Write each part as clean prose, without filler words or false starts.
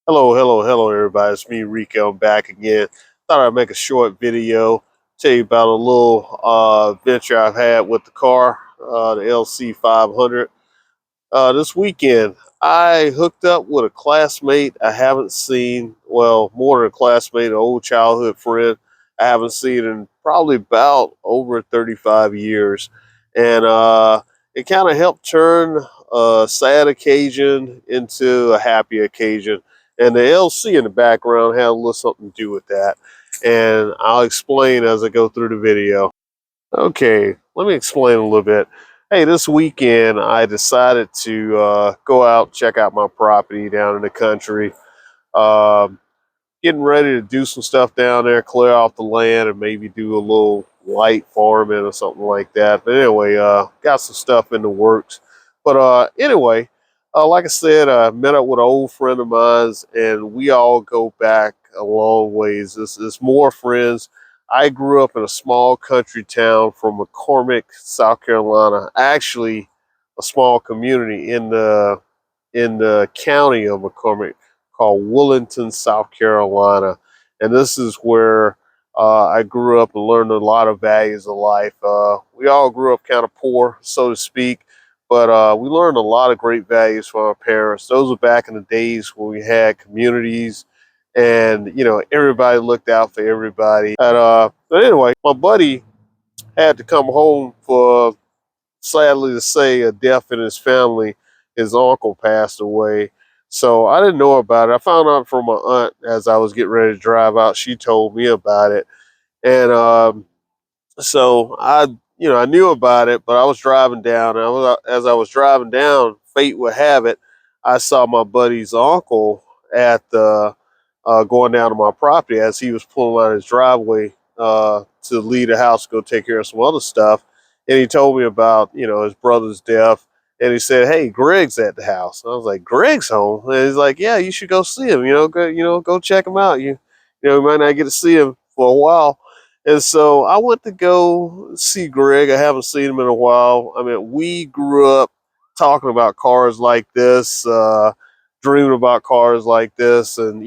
Hello, everybody. It's me, Rico. I'm back again. Thought I'd make a short video, tell you about a little adventure I've had with the car, the LC500. This weekend, I hooked up with a classmate I haven't seen, well, more than a classmate, an old childhood friend I haven't seen in probably about over 35 years. And it kind of helped turn a sad occasion into a happy occasion. And the LC in the background had a little something to do with that. And I'll explain as I go through the video. Okay, let me explain a little bit. Hey, this weekend I decided to go out, check out my property down in the country. Um, Getting ready to do some stuff down there, clear off the land, and maybe do a little light farming or something like that. But anyway, got some stuff in the works. But anyway, like I said, I met up with an old friend of mine, and we all go back a long ways. It's more friends. I grew up in a small country town from McCormick, South Carolina. Actually, a small community in the county of McCormick called Willington, South Carolina. And this is where I grew up and learned a lot of values of life. We all grew up kind of poor, so to speak, but we learned a lot of great values from our parents. Those were back in the days when we had communities and, everybody looked out for everybody. But anyway, my buddy had to come home for, sadly to say, a death in his family. His uncle passed away. So I didn't know about it. I found out from my aunt as I was getting ready to drive out. She told me about it. And so I knew about it, but I was driving down. And as I was driving down, fate would have it, I saw my buddy's uncle at the going down to my property as he was pulling out his driveway to leave the house to go take care of some other stuff. And he told me about, his brother's death. And he said, "Hey, Greg's at the house." And I was like, "Greg's home?" And he's like, "Yeah, you should go see him. Go check him out. You might not get to see him for a while." And so I went to go see Greg. I haven't seen him in a while. I mean, we grew up talking about cars like this, dreaming about cars like this, and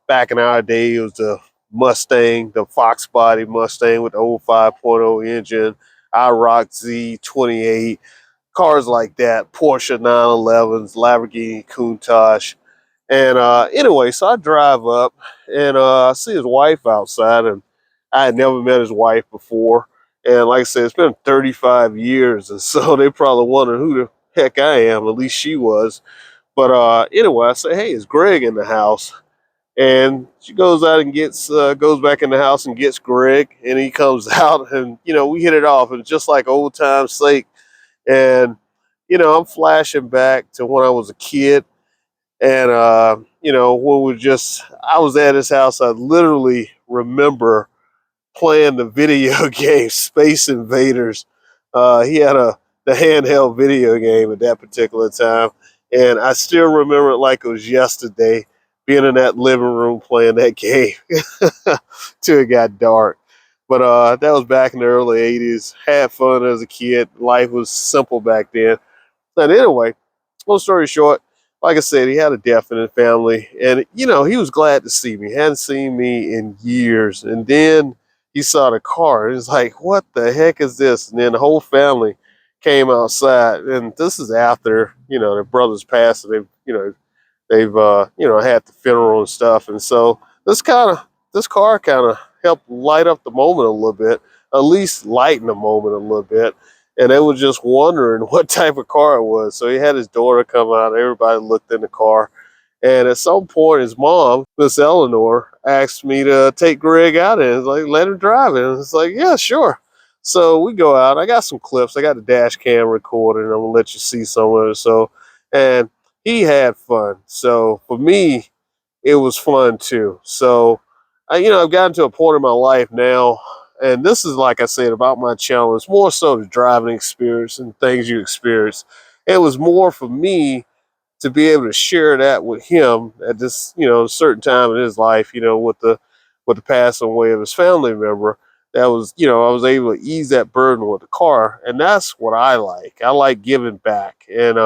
back in our day, it was the Mustang, the Fox body Mustang with the old 5.0 engine, IROC Z28, cars like that, Porsche 911s, Lamborghini Countach. And anyway, so I drive up and I see his wife outside, and I had never met his wife before. And like I said, it's been 35 years, and so they probably wondering who the heck I am. At least she was. But anyway, I say, "Hey, is Greg in the house?" And she goes out and goes back in the house and gets Greg, and he comes out, and we hit it off, and just like old time's sake. And I'm flashing back to when I was a kid, and when I was at his house, I literally remember playing the video game Space Invaders. He had the handheld video game at that particular time, and I still remember it like it was yesterday, being in that living room playing that game till it got dark. But that was back in the early '80s. Had fun as a kid. Life was simple back then. But anyway, long story short, like I said, he had a death in his family, and he was glad to see me. He hadn't seen me in years, and then he saw the car. And he's like, "What the heck is this?" And then the whole family came outside, and this is after their brothers passed, and they've had the funeral and stuff, and so this car kind of helped light up the moment a little bit, at least lighten the moment a little bit. And they were just wondering what type of car it was. So he had his daughter come out. Everybody looked in the car, and at some point, his mom, Miss Eleanor, asked me to take Greg out and like let him drive it. And it's like, "Yeah, sure." So we go out. I got some clips. I got the dash cam recorded. I'm gonna let you see some of it. So, and he had fun. So for me, it was fun too. So, I've gotten to a point in my life now, and this is like I said about my challenge, more so the driving experience and things you experience. It was more for me to be able to share that with him at this, certain time in his life, with the passing away of his family member. That was, I was able to ease that burden with the car, and that's what I like. I like giving back, and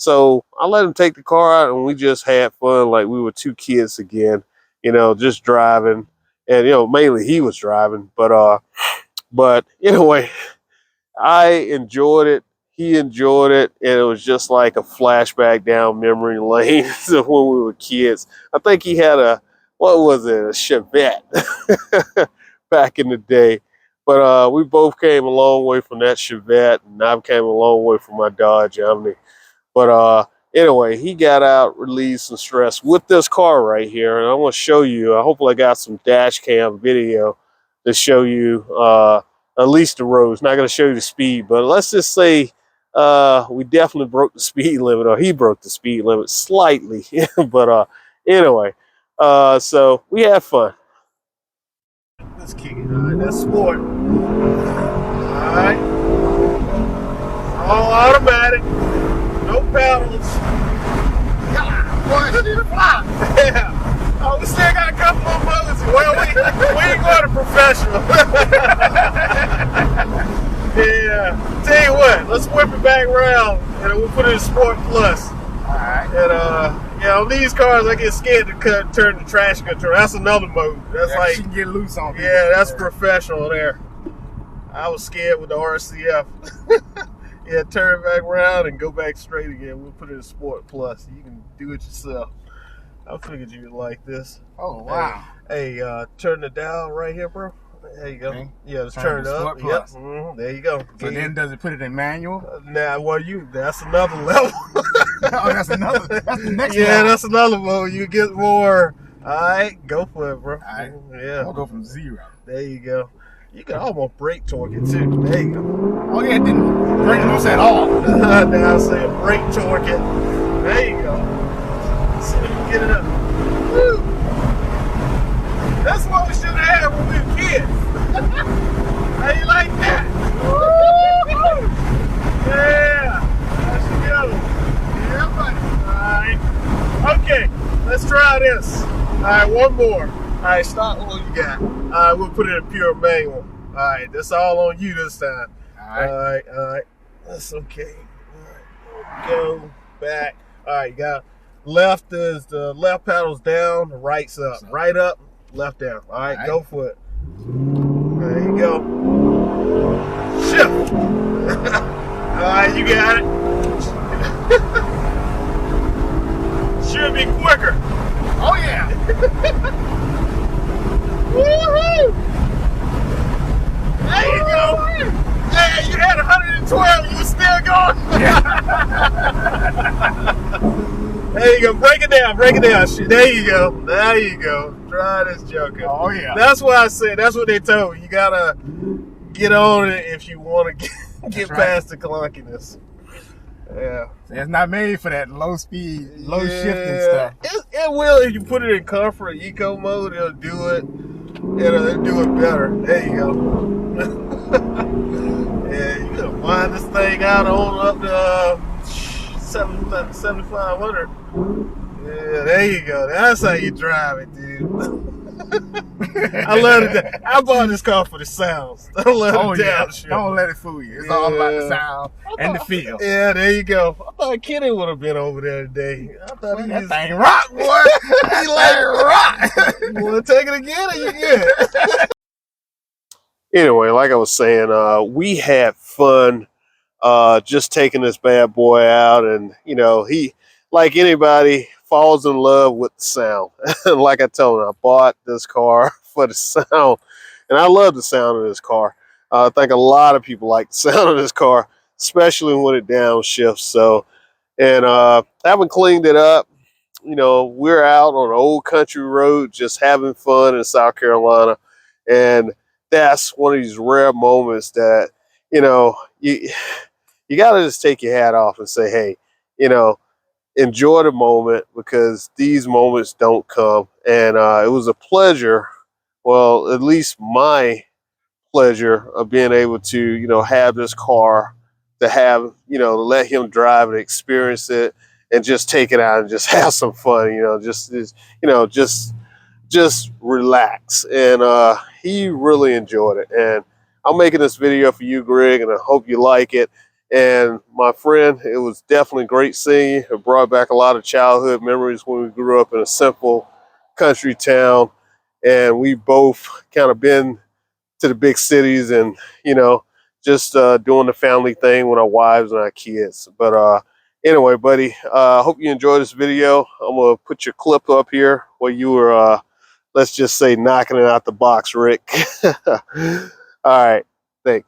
So I let him take the car out, and we just had fun like we were two kids again, just driving. And mainly he was driving, but anyway, I enjoyed it. He enjoyed it, and it was just like a flashback down memory lane of when we were kids. I think he had what was it, a Chevette back in the day. But we both came a long way from that Chevette, and I came a long way from my Dodge Omni. But anyway, he got out, relieved some stress with this car right here, and I want to show you. Hopefully, I got some dash cam video to show you at least the roads. Not going to show you the speed, but let's just say we definitely broke the speed limit, or he broke the speed limit slightly. But anyway, so we had fun. Let's kick it. All right, that's sport. All right, all automatic. No pedals. God, boy, she need to fly. Yeah. Oh, we still got a couple more moments. Well, we ain't going to professional. Yeah. Tell you what, let's whip it back around and we'll put it in Sport Plus. Alright. And on these cars I get scared to turn the traction control. That's another mode. That's like she can get loose on people. Yeah, that's professional there. I was scared with the RCF. Yeah, turn it back around and go back straight again. We'll put it in Sport Plus. You can do it yourself. I figured you'd like this. Oh, wow. Hey, turn the dial right here, bro. There you go. Okay. Yeah, just turn it up. Yep. There you go. So then does it put it in manual? Nah, that's another level. Oh, that's the next Yeah, level. That's another level. You get more. All right, go for it, bro. All right. Yeah. I'm going to go from 0. There you go. You can almost brake torque it too. There you go. Oh yeah, it didn't break loose at all. Now I say brake torque it. There you go. Let's see if we can get it up. Woo. That's what we should have had when we were kids. How you like that? Woo! Yeah. That's together. Yeah, buddy. All right. Okay. Let's try this. All right. One more. All right, stop what you got. All right, we'll put it in pure manual. All right, that's all on you this time. All right. That's okay. All right, go back. All right, you got left is the left pedal's down, the right's up. Right up, left down. All right, go for it. There you go. Shift. All right, you got it. Should be quicker. Oh yeah. Woohoo! There you go. Hey, you had 112, you were still going. There you go. Break it down. There you go. Try this joker. Oh yeah. That's what I said. That's what they told me. You gotta get on it if you want to get past the clunkiness. Yeah. It's not made for that low speed, low shifting stuff. It will if you put it in comfort, eco mode, it'll do it. It'll do it better. There you go. Yeah, you gotta wind this thing out on up to 7,500. Yeah, there you go. That's how you drive it, dude. I love it. I bought this car for the sounds. Don't let it down. Don't let it fool you. It's all about the sound and the feel. Yeah, there you go. I thought Kenny would have been over there today. I thought that thing rock, boy. He like rock. You want to take it again or you good? Anyway, like I was saying, we had fun just taking this bad boy out, and he, like anybody, falls in love with the sound. Like I told him, I bought this car for the sound, and I love the sound of this car. I think a lot of people like the sound of this car, especially when it downshifts. So, and haven't cleaned it up. We're out on an old country road just having fun in South Carolina, and that's one of these rare moments that you got to just take your hat off and say, hey, enjoy the moment, because these moments don't come. And it was a pleasure, well, at least my pleasure, of being able to, have this car, to have, to let him drive and experience it and just take it out and just have some fun, just relax. And he really enjoyed it. And I'm making this video for you, Greg, and I hope you like it. And my friend, it was definitely great seeing you. It brought back a lot of childhood memories when we grew up in a simple country town, and we both kind of been to the big cities and, you know, just doing the family thing with our wives and our kids. But anyway, buddy, hope you enjoyed this video. I'm going to put your clip up here where you were, let's just say, knocking it out the box, Rick. All right. Thanks.